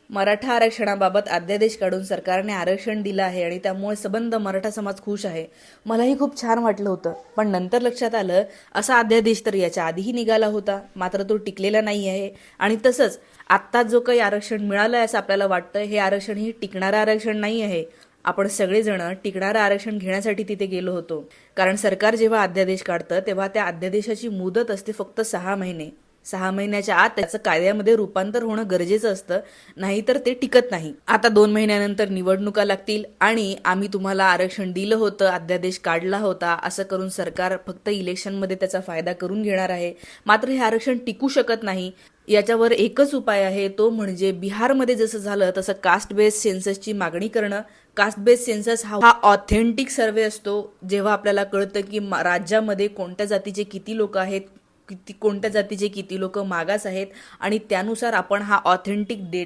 मराठा आरक्षणाबाबत अध्यादेश काढून सरकारने आरक्षण दिलं आहे आणि त्यामुळे सबंध मराठा समाज खुश आहे. मलाही खूप छान वाटलं होतं, पण नंतर लक्षात आलं असा अध्यादेश तर याच्या आधीही निघाला होता, मात्र तो टिकलेला नाही आहे. आणि तसंच आत्ता जो काही आरक्षण मिळालं आहे असं आपल्याला वाटतं, हे आरक्षण ही टिकणारं आरक्षण नाही आहे. आपण सगळेजण टिकणारं आरक्षण घेण्यासाठी तिथे गेलो होतो, कारण सरकार जेव्हा अध्यादेश काढतं तेव्हा त्या अध्यादेशाची मुदत असते फक्त 6 महिने. 6 महिन्याच्या आत त्याचं कायद्यामध्ये रूपांतर होणं गरजेचं असतं, नाहीतर ते टिकत नाही. आता 2 महिन्यानंतर निवडणुका लागतील आणि आम्ही तुम्हाला आरक्षण दिलं होतं, अध्यादेश काढला होता, असं करून सरकार फक्त इलेक्शनमध्ये त्याचा फायदा करून घेणार आहे. मात्र हे आरक्षण टिकू शकत नाही. याच्यावर एकच उपाय आहे, तो म्हणजे बिहारमध्ये जसं झालं तसं कास्ट बेस्ड सेन्ससची मागणी करणं. कास्ट बेस्ड सेन्सस हा ऑथेंटिक सर्वे असतो, जेव्हा आपल्याला कळतं की राज्यामध्ये कोणत्या जातीचे किती लोक आहेत, कोणत्या जातीचे किती लोक मागास आहेत, आणि त्यानुसार आपण हा ऑथेंटिक डेटा